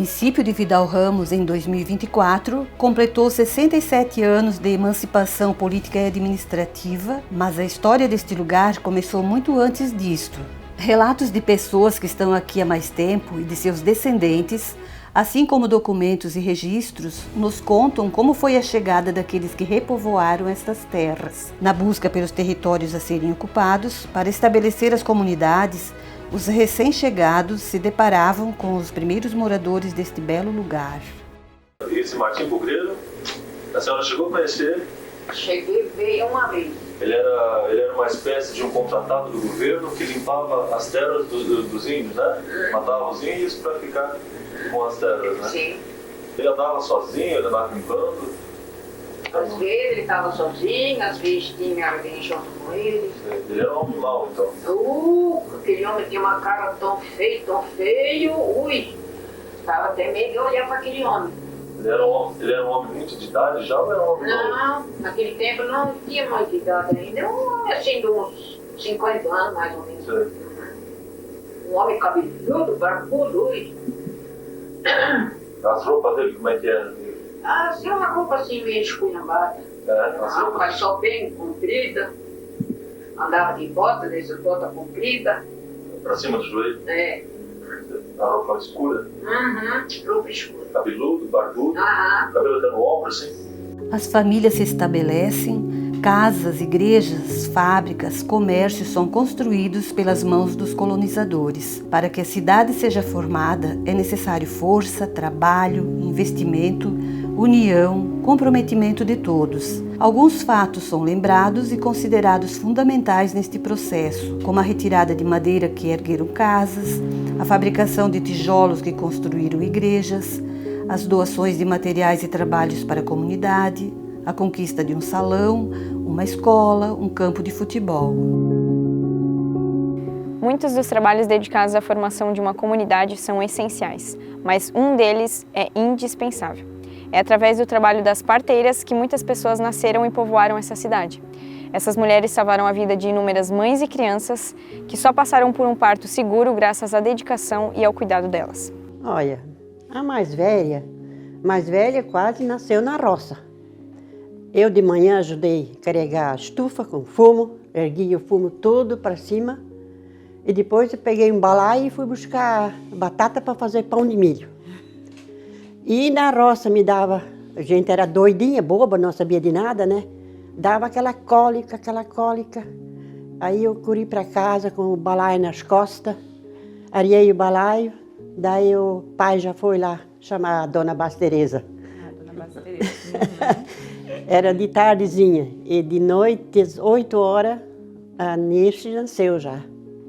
município de Vidal Ramos, em 2024, completou 67 anos de emancipação política e administrativa, mas a história deste lugar começou muito antes disto. Relatos de pessoas que estão aqui há mais tempo e de seus descendentes, assim como documentos e registros, nos contam como foi a chegada daqueles que repovoaram estas terras. Na busca pelos territórios a serem ocupados, para estabelecer as comunidades, os recém-chegados se deparavam com os primeiros moradores deste belo lugar. Esse Martim Bugreiro, a senhora chegou a conhecer? Cheguei a ver uma vez. Ele era uma espécie de um contratado do governo que limpava as terras dos índios, né? Matava os índios para ficar com as terras, né? Sim. Ele andava sozinho, ele andava em bando? Às vezes ele estava sozinho, às vezes tinha alguém junto com ele. Ele era um homem mau, então. Aquele homem tinha uma cara tão feio, ui. Estava até meio de olhar para aquele homem. Ele era um homem muito de idade já ou era um homem novo? Não, naquele tempo não tinha muita idade ainda. Assim, de uns 50 anos mais ou menos. Sim. Um homem cabeludo, barbudo, ui. As roupas dele, como é que era? Assim, uma roupa assim meio esculhambada. As Uma roupas... só bem comprida. Andava de bota, dessa bota comprida. Pra cima do joelho? É. A roupa escura? Roupa escura. Cabeludo, barbudo? Cabelo até no ombro, assim? As famílias se estabelecem, casas, igrejas, fábricas, comércios são construídos pelas mãos dos colonizadores. Para que a cidade seja formada, é necessário força, trabalho, investimento, união, comprometimento de todos. Alguns fatos são lembrados e considerados fundamentais neste processo, como a retirada de madeira que ergueram casas, a fabricação de tijolos que construíram igrejas, as doações de materiais e trabalhos para a comunidade, a conquista de um salão, uma escola, um campo de futebol. Muitos dos trabalhos dedicados à formação de uma comunidade são essenciais, mas um deles é indispensável. É através do trabalho das parteiras que muitas pessoas nasceram e povoaram essa cidade. Essas mulheres salvaram a vida de inúmeras mães e crianças que só passaram por um parto seguro graças à dedicação e ao cuidado delas. Olha, a mais velha quase nasceu na roça. Eu de manhã ajudei a carregar a estufa com fumo, ergui o fumo todo para cima e depois eu peguei um balaio e fui buscar batata para fazer pão de milho. E na roça me dava, a gente era doidinha, boba, não sabia de nada, né? Dava aquela cólica. Aí eu corri para casa com o balaio nas costas, areei o balaio, daí o pai já foi lá chamar a dona Bastereza. Dona Bastereza. Era de tardezinha e de noite, às 8 horas, a Nirce nasceu já.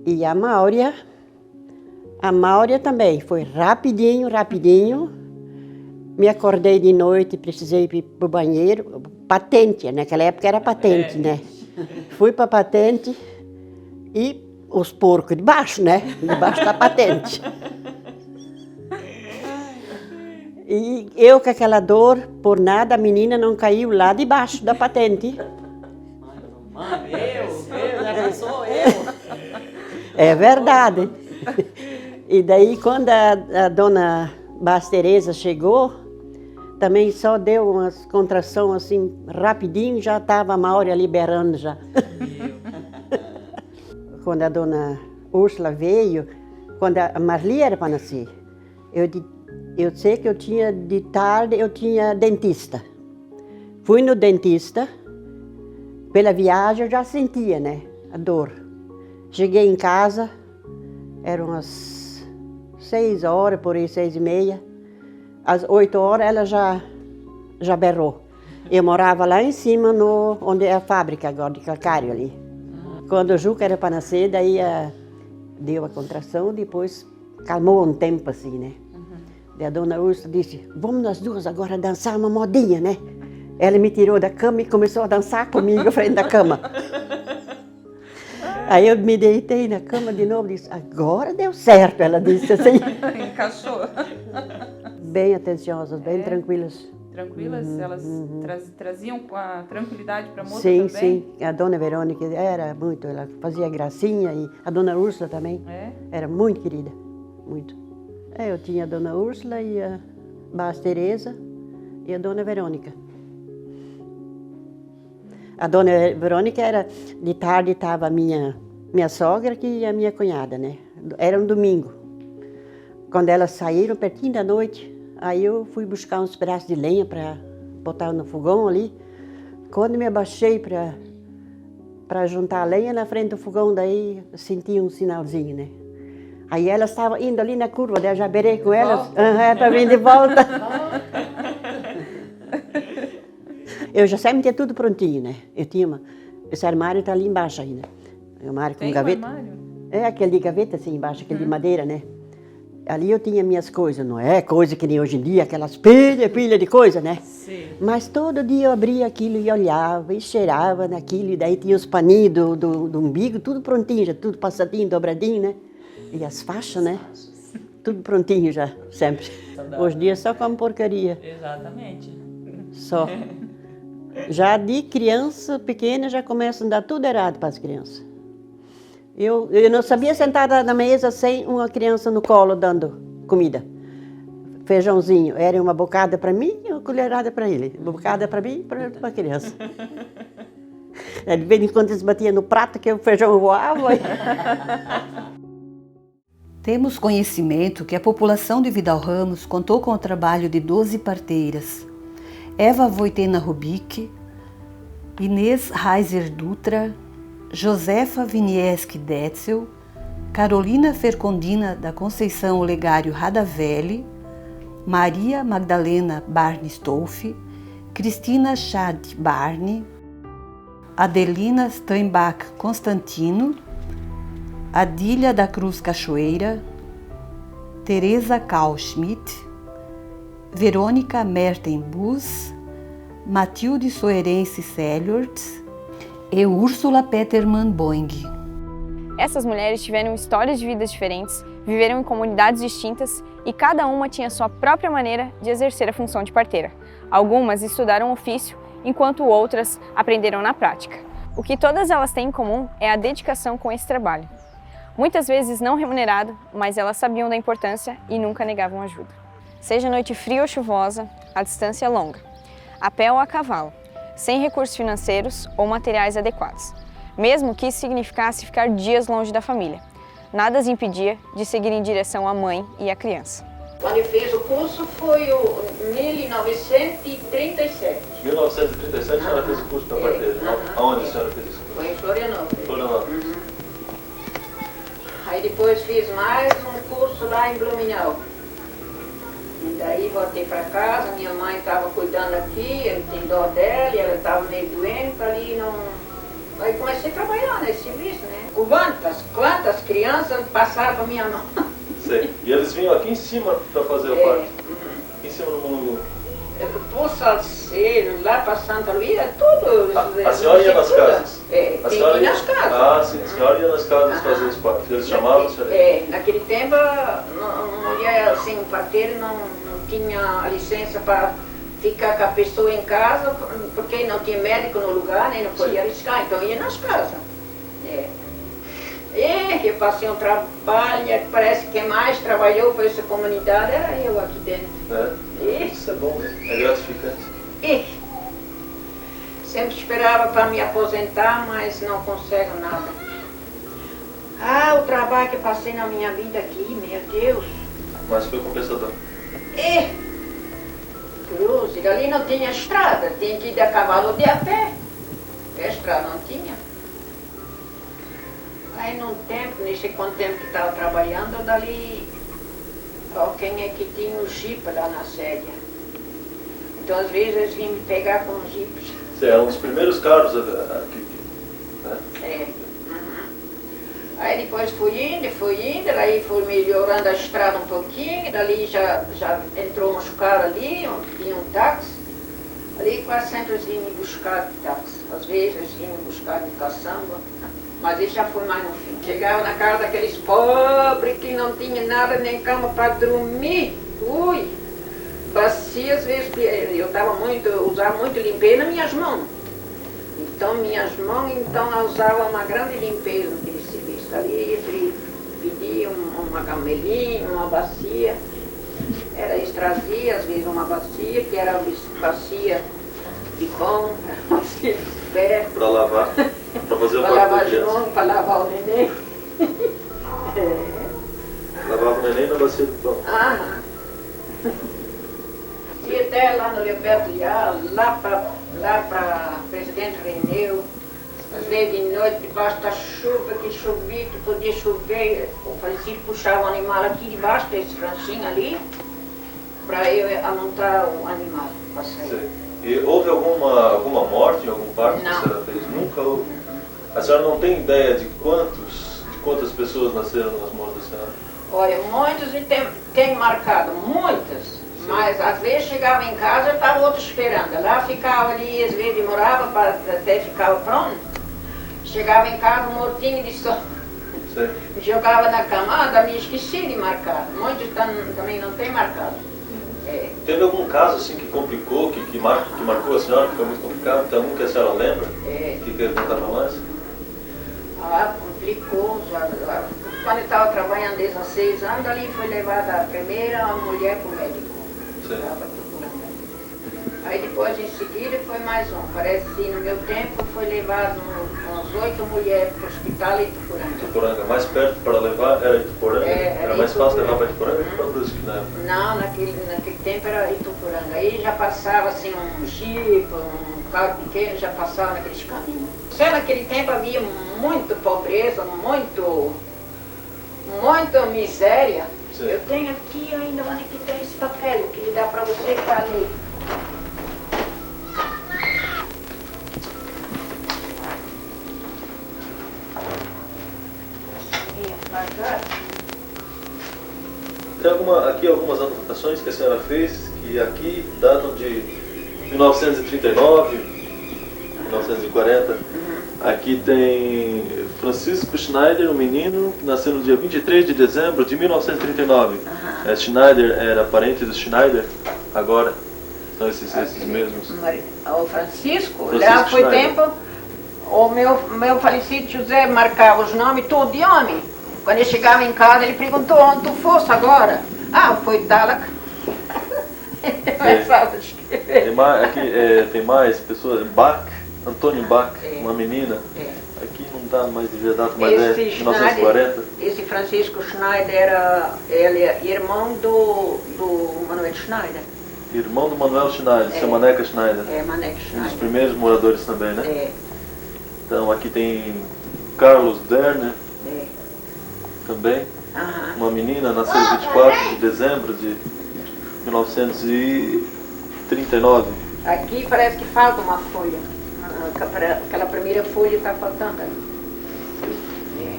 E a Máurea também, foi rapidinho. Me acordei de noite, precisei ir para o banheiro, patente, naquela época era patente, né? Fui para a patente e os porcos debaixo, né? Debaixo da patente. E eu com aquela dor, por nada a menina não caiu lá debaixo da patente. Mãe, já sou eu. É verdade. E daí quando a dona Bastereza chegou, também só deu umas contração assim, rapidinho, já estava a Máurea liberando já. Quando a dona Úrsula veio, quando a Marli era para nascer, eu sei que de tarde eu tinha dentista. Fui no dentista, pela viagem eu já sentia, né, a dor. Cheguei em casa, eram umas 6 horas, por aí 6h30. Às 8 horas ela já berrou. Eu morava lá em cima, onde é a fábrica agora de calcário ali. Quando o Juca era para nascer, daí deu a contração, depois calmou um tempo assim, né? Daí a dona Úrsula disse, vamos nós duas agora dançar uma modinha, né? Ela me tirou da cama e começou a dançar comigo à frente da cama. Aí eu me deitei na cama de novo e disse, agora deu certo, ela disse assim. Encaixou. Bem atenciosas, bem tranquilas. Tranquilas? Elas traziam com a tranquilidade para a moça também? Sim. A dona Verônica era muito, ela fazia gracinha e a dona Úrsula também. É? Era muito querida, muito. Eu tinha a dona Úrsula e a Bás Teresa e a dona Verônica. A dona Verônica era, de tarde estava a minha sogra e a minha cunhada, né? Era um domingo. Quando elas saíram, pertinho da noite, aí eu fui buscar uns pedaços de lenha para botar no fogão ali. Quando me abaixei para juntar a lenha na frente do fogão, daí eu senti um sinalzinho, né? Aí elas estavam indo ali na curva, daí eu já berei com elas, para vir de volta. Eu já sempre tinha tudo prontinho, né? Eu tinha esse armário está ali embaixo ainda. Um armário com gaveta. Armário? É aquele de gaveta assim embaixo, aquele de madeira, né? Ali eu tinha minhas coisas, não é coisa que nem hoje em dia, aquelas pilha de coisa, né? Sim. Mas todo dia eu abria aquilo e olhava e cheirava naquilo, e daí tinha os paninhos do umbigo, tudo prontinho, já tudo passadinho, dobradinho, né? E as faixas, né? Tudo prontinho já, sempre. Hoje em dia só como porcaria. Exatamente. Só. Já de criança pequena já começa a andar tudo errado para as crianças. Eu não sabia sentar na mesa sem uma criança no colo dando comida. Feijãozinho, era uma bocada para mim e uma colherada para ele. Uma bocada para mim e para a criança. De vez em quando eles batiam no prato que o feijão voava. Temos conhecimento que a população de Vidal Ramos contou com o trabalho de 12 parteiras. Eva Voitena Rubik, Inês Reiser Dutra, Josefa Vinieski Detzel, Carolina Fercondina da Conceição Olegário Radavelli, Maria Magdalena Barney Stolfe, Cristina Schad Barney, Adelina Steinbach Constantino, Adília da Cruz Cachoeira, Teresa Karl Schmidt, Verônica Merten-Bus, Matilde Soerense Selhorts e Úrsula Petermann Boing. Essas mulheres tiveram histórias de vidas diferentes, viveram em comunidades distintas e cada uma tinha sua própria maneira de exercer a função de parteira. Algumas estudaram ofício, enquanto outras aprenderam na prática. O que todas elas têm em comum é a dedicação com esse trabalho. Muitas vezes não remunerado, mas elas sabiam da importância e nunca negavam ajuda. Seja noite fria ou chuvosa, a distância é longa, a pé ou a cavalo, sem recursos financeiros ou materiais adequados, mesmo que isso significasse ficar dias longe da família. Nada as impedia de seguir em direção à mãe e à criança. Quando eu fiz o curso foi em 1937. 1937 a senhora fez o curso da parteira. Aonde a senhora fez isso? Foi em Florianópolis. Florianópolis. Aí depois fiz mais um curso lá em Blumenau. E daí voltei para casa, minha mãe estava cuidando aqui, eu tenho dó dela, e ela estava meio doente ali, não... Aí comecei a trabalhar nesse serviço, né? Quantas crianças passaram para minha mão? Sei. E eles vinham aqui em cima para fazer o parto? Aqui em cima no Mulungu? Por Salceiro, lá para Santa Luísa, tudo. A senhora ia nas casas? É, A tem senhora que ir ia... nas casas. Ah, sim. A senhora ia nas casas fazer os partos. Eles chamavam a senhora? Naquele tempo, não ia assim, o parteiro não tinha a licença para ficar com a pessoa em casa, porque não tinha médico no lugar, nem não podia arriscar, então ia nas casas. Eu passei um trabalho, parece que quem mais trabalhou para essa comunidade era eu aqui dentro. Isso é bom, né? É gratificante. Sempre esperava para me aposentar, mas não consigo nada. Ah, o trabalho que eu passei na minha vida aqui, meu Deus. Mas foi compensador. Cruz, e ali não tinha estrada, tinha que ir de cavalo ou de a pé. A estrada não tinha. Aí num tempo, nesse quanto tempo que estava trabalhando, dali, quem é que tinha o jipe lá na sede. Então às vezes eles vinham me pegar com os jipes. Você é um dos primeiros carros aqui, né? Aí depois fui indo, aí foi melhorando a estrada um pouquinho, dali já entrou uns carros ali, tinha um táxi. Ali quase sempre eles vinham me buscar de táxi. Às vezes eles vinham me buscar de caçamba. Mas isso já foi mais no fim. Chegava na casa daqueles pobres que não tinha nada, nem cama para dormir. Bacia, às vezes, eu usava muito limpeza nas minhas mãos. Então, minhas mãos, eu usava uma grande limpeza naquele serviço ali, entre pedia uma gamelinha, uma bacia. Eles traziam, às vezes, uma bacia, que era bacia de pão, bacia de pé. Para lavar, para fazer o Para quarto lavar da de criança. novo, para lavar o neném. Lavava o neném na bacia do pão. Aham. E até lá no Leoberto Leal, lá para Presidente Reneu, às vezes de noite, debaixo da chuva, que chovia, que podia chover, o Francisco puxava o animal aqui debaixo desse rancinho ali, para eu amontar o animal para sair. Sei. E houve alguma morte em algum parto que a Não. senhora fez? Nunca houve? A senhora não tem ideia de quantas pessoas nasceram nas mãos da senhora? Olha, muitos e tem marcado, muitas, mas às vezes chegava em casa e estava outro esperando. Lá ficava ali, às vezes demorava até ficar pronto. Chegava em casa mortinho de sono, Sei. jogava na cama, me esqueci de marcar. Muitos também não tem marcado. É. Teve algum caso assim que complicou, que marcou a senhora, que foi muito complicado? Tem algum que a senhora lembra? É. Que quer contar para nós? Complicou já. Quando eu estava trabalhando 16 anos, ali foi levada a primeira mulher para o médico. Sim. Estava procurando. Aí depois, em seguida, foi mais um. Parece que no meu tempo foi levado umas 8 mulheres para o hospital em Tuporanga. Tuporanga, mais perto para levar era Ituporanga? Era mais fácil levar para Ituporanga que para Brusque, né? Não, naquele tempo era Ituporanga. Aí já passava assim um jipe, um carro pequeno, já passava naqueles caminhos. Só naquele tempo havia muita pobreza, muita miséria. Sim. Eu tenho aqui ainda onde que tem esse papel, que dá para você que está ali. Tem aqui algumas anotações que a senhora fez, que aqui datam de 1939, 1940. Aqui tem Francisco Schneider, um menino, que nasceu no dia 23 de dezembro de 1939. Schneider era parente do Schneider, agora são esses mesmos. O Francisco, Francisco lá foi Schneider. tempo, o meu falecido José marcava os nomes tudo de homem. Quando ele chegava em casa, ele perguntou onde tu fosse agora. Ah, foi de Dallas. Começava a escrever. Tem mais pessoas, Bach, Antônio Bach, É. uma menina. É. Aqui não dá mais de data, mas é Esse 1940. Esse Francisco Schneider ele é irmão do Manuel Schneider. Irmão do Manuel Schneider, seu Maneca Schneider. É, Maneco Um dos Schneider. primeiros moradores também, né? É, Então aqui tem Carlos Derner é. também, Aham. uma menina, nasceu em 24 de dezembro de 1939. Aqui parece que falta uma folha. Aquela primeira folha está faltando ali.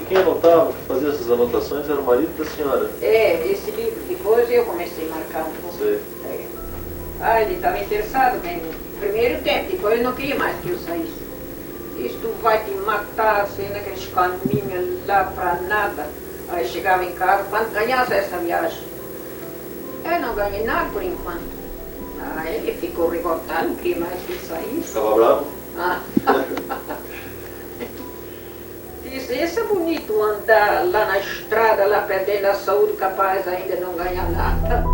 Quem anotava, fazia essas anotações era o marido da senhora. Esse livro. Depois eu comecei a marcar um pouco. Sei. É. Ah, ele estava interessado bem no primeiro tempo, depois ele não queria mais que eu saísse. Isto vai te matar, assim, naqueles caminhos lá para nada. Aí chegava em casa, quando ganhasse essa viagem? Eu não ganhei nada por enquanto. Aí ele ficou revoltado, não queria mais que eu saísse. Ficava bravo? Ah. Disse, isso é bonito andar lá na estrada, lá perdendo a saúde, capaz ainda não ganhar nada.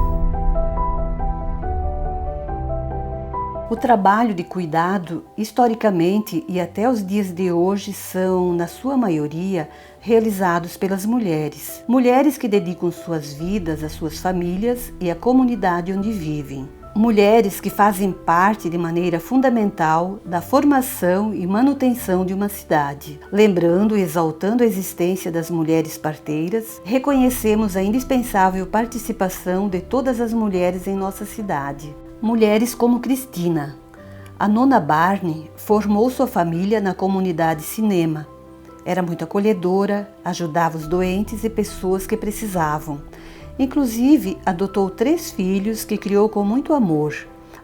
O trabalho de cuidado, historicamente e até os dias de hoje, são, na sua maioria, realizados pelas mulheres. Mulheres que dedicam suas vidas às suas famílias e à comunidade onde vivem. Mulheres que fazem parte de maneira fundamental da formação e manutenção de uma cidade. Lembrando e exaltando a existência das mulheres parteiras, reconhecemos a indispensável participação de todas as mulheres em nossa cidade. Mulheres como Cristina. A nona Barney formou sua família na comunidade Cinema. Era muito acolhedora, ajudava os doentes e pessoas que precisavam. Inclusive, adotou 3 filhos que criou com muito amor.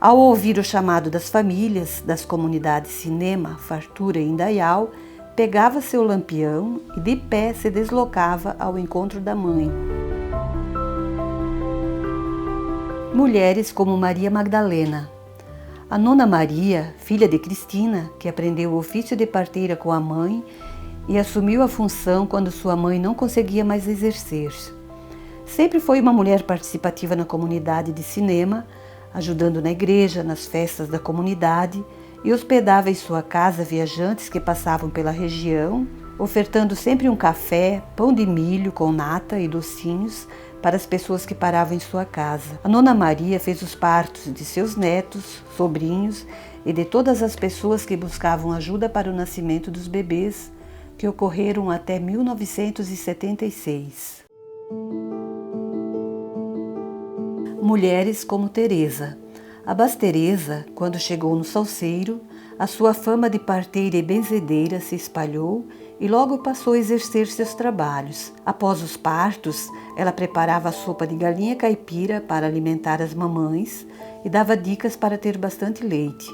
Ao ouvir o chamado das famílias das comunidades Cinema, Fartura e Indaial, pegava seu lampião e de pé se deslocava ao encontro da mãe. Mulheres como Maria Magdalena. A nona Maria, filha de Cristina, que aprendeu o ofício de parteira com a mãe e assumiu a função quando sua mãe não conseguia mais exercer. Sempre foi uma mulher participativa na comunidade de cinema, ajudando na igreja, nas festas da comunidade, e hospedava em sua casa viajantes que passavam pela região, ofertando sempre um café, pão de milho com nata e docinhos para as pessoas que paravam em sua casa. A Nona Maria fez os partos de seus netos, sobrinhos e de todas as pessoas que buscavam ajuda para o nascimento dos bebês, que ocorreram até 1976. Mulheres como Teresa. A Bastereza, quando chegou no Salceiro, a sua fama de parteira e benzedeira se espalhou e logo passou a exercer seus trabalhos. Após os partos, ela preparava a sopa de galinha caipira para alimentar as mamães e dava dicas para ter bastante leite.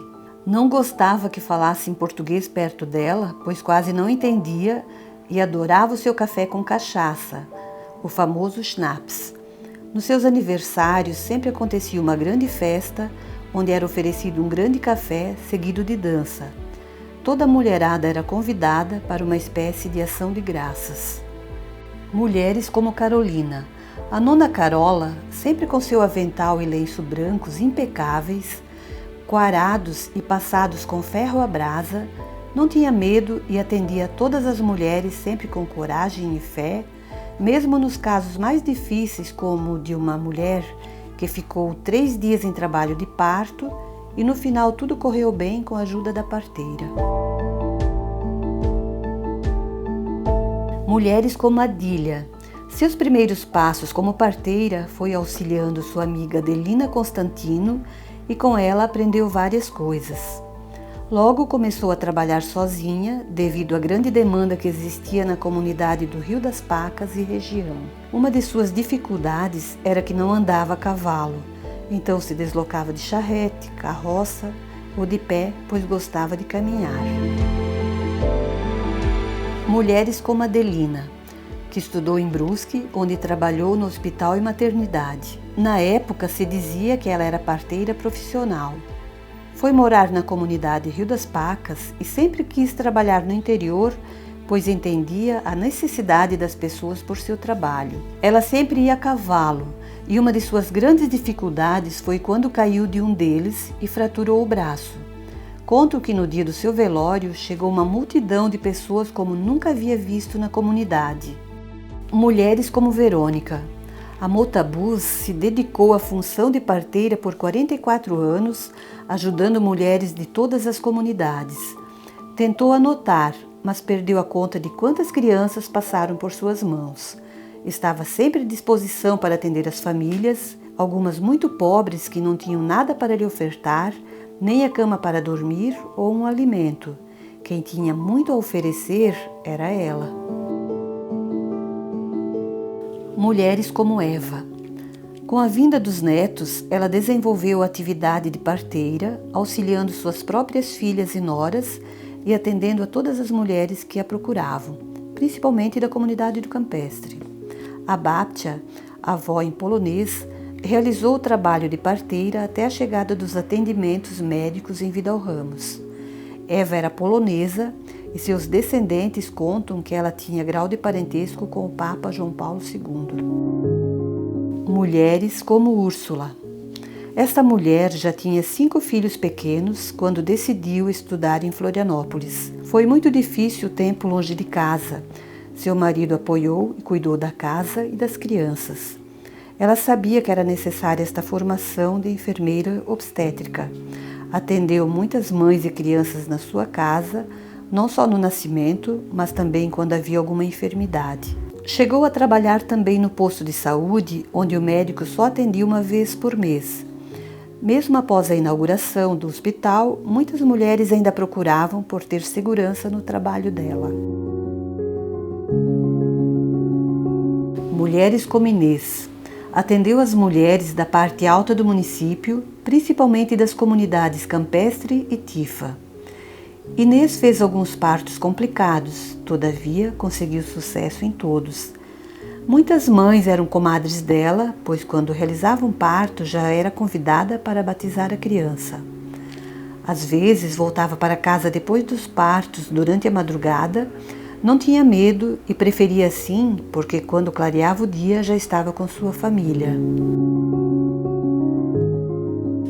Não gostava que falassem português perto dela, pois quase não entendia, e adorava o seu café com cachaça, o famoso schnapps. Nos seus aniversários sempre acontecia uma grande festa, onde era oferecido um grande café seguido de dança. Toda a mulherada era convidada para uma espécie de ação de graças. Mulheres como Carolina. A Nona Carola, sempre com seu avental e lenço brancos impecáveis, coarados e passados com ferro à brasa, não tinha medo e atendia a todas as mulheres sempre com coragem e fé, mesmo nos casos mais difíceis, como o de uma mulher que ficou 3 dias em trabalho de parto e no final tudo correu bem com a ajuda da parteira. Mulheres como Adília. Seus primeiros passos como parteira foi auxiliando sua amiga Adelina Constantino e com ela aprendeu várias coisas. Logo começou a trabalhar sozinha devido à grande demanda que existia na comunidade do Rio das Pacas e região. Uma de suas dificuldades era que não andava a cavalo, então se deslocava de charrete, carroça ou de pé, pois gostava de caminhar. Mulheres como Adelina, que estudou em Brusque, onde trabalhou no hospital e maternidade. Na época se dizia que ela era parteira profissional. Foi morar na comunidade Rio das Pacas e sempre quis trabalhar no interior, pois entendia a necessidade das pessoas por seu trabalho. Ela sempre ia a cavalo e uma de suas grandes dificuldades foi quando caiu de um deles e fraturou o braço. Contam que no dia do seu velório chegou uma multidão de pessoas como nunca havia visto na comunidade. Mulheres como Verônica. A Motabus se dedicou à função de parteira por 44 anos, ajudando mulheres de todas as comunidades. Tentou anotar, mas perdeu a conta de quantas crianças passaram por suas mãos. Estava sempre à disposição para atender as famílias, algumas muito pobres que não tinham nada para lhe ofertar, nem a cama para dormir ou um alimento. Quem tinha muito a oferecer era ela. Mulheres como Eva. Com a vinda dos netos, ela desenvolveu a atividade de parteira, auxiliando suas próprias filhas e noras e atendendo a todas as mulheres que a procuravam, principalmente da comunidade do Campestre. A Babcia, avó em polonês, realizou o trabalho de parteira até a chegada dos atendimentos médicos em Vidal Ramos. Eva era polonesa e seus descendentes contam que ela tinha grau de parentesco com o Papa João Paulo II. Mulheres como Úrsula. Esta mulher já tinha 5 filhos pequenos quando decidiu estudar em Florianópolis. Foi muito difícil o tempo longe de casa. Seu marido apoiou e cuidou da casa e das crianças. Ela sabia que era necessária esta formação de enfermeira obstétrica. Atendeu muitas mães e crianças na sua casa, não só no nascimento, mas também quando havia alguma enfermidade. Chegou a trabalhar também no posto de saúde, onde o médico só atendia uma vez por mês. Mesmo após a inauguração do hospital, muitas mulheres ainda procuravam por ter segurança no trabalho dela. Mulheres como Inês. Atendeu as mulheres da parte alta do município, principalmente das comunidades Campestre e Tifa. Inês fez alguns partos complicados, todavia conseguiu sucesso em todos. Muitas mães eram comadres dela, pois quando realizava um parto já era convidada para batizar a criança. Às vezes voltava para casa depois dos partos durante a madrugada, Não tinha medo e preferia assim, porque quando clareava o dia já estava com sua família.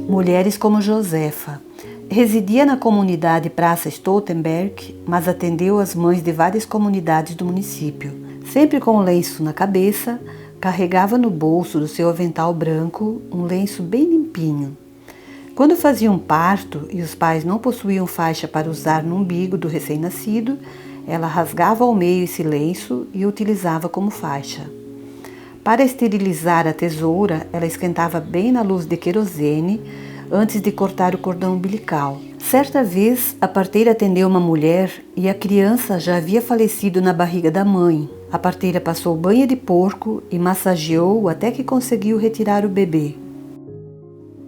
Mulheres como Josefa. Residia na comunidade Praça Stoltenberg, mas atendeu as mães de várias comunidades do município. Sempre com um lenço na cabeça, carregava no bolso do seu avental branco um lenço bem limpinho. Quando fazia um parto e os pais não possuíam faixa para usar no umbigo do recém-nascido, ela rasgava ao meio esse lenço e o utilizava como faixa. Para esterilizar a tesoura, ela esquentava bem na luz de querosene antes de cortar o cordão umbilical. Certa vez, a parteira atendeu uma mulher e a criança já havia falecido na barriga da mãe. A parteira passou banha de porco e massageou até que conseguiu retirar o bebê.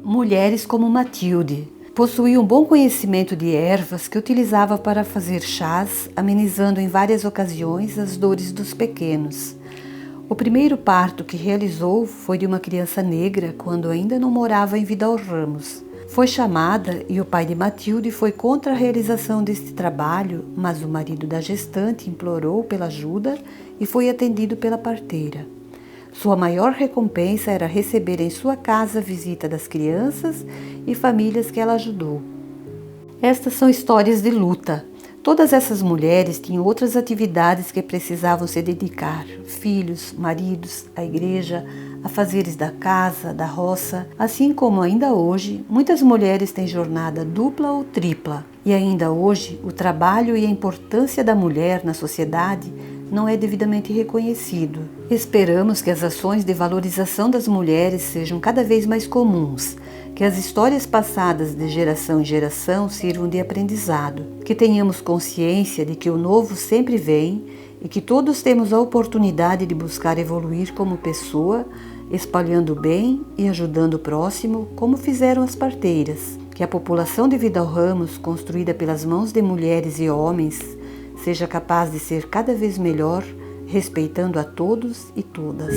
Mulheres como Matilde. Possuía um bom conhecimento de ervas que utilizava para fazer chás, amenizando em várias ocasiões as dores dos pequenos. O primeiro parto que realizou foi de uma criança negra quando ainda não morava em Vidal Ramos. Foi chamada e o pai de Matilde foi contra a realização deste trabalho, mas o marido da gestante implorou pela ajuda e foi atendido pela parteira. Sua maior recompensa era receber em sua casa a visita das crianças e famílias que ela ajudou. Estas são histórias de luta. Todas essas mulheres tinham outras atividades que precisavam se dedicar: filhos, maridos, a igreja, afazeres da casa, da roça. Assim como ainda hoje, muitas mulheres têm jornada dupla ou tripla. E ainda hoje, o trabalho e a importância da mulher na sociedade não é devidamente reconhecido. Esperamos que as ações de valorização das mulheres sejam cada vez mais comuns, que as histórias passadas de geração em geração sirvam de aprendizado, que tenhamos consciência de que o novo sempre vem e que todos temos a oportunidade de buscar evoluir como pessoa, espalhando o bem e ajudando o próximo, como fizeram as parteiras. Que a população de Vidal Ramos, construída pelas mãos de mulheres e homens, seja capaz de ser cada vez melhor, respeitando a todos e todas.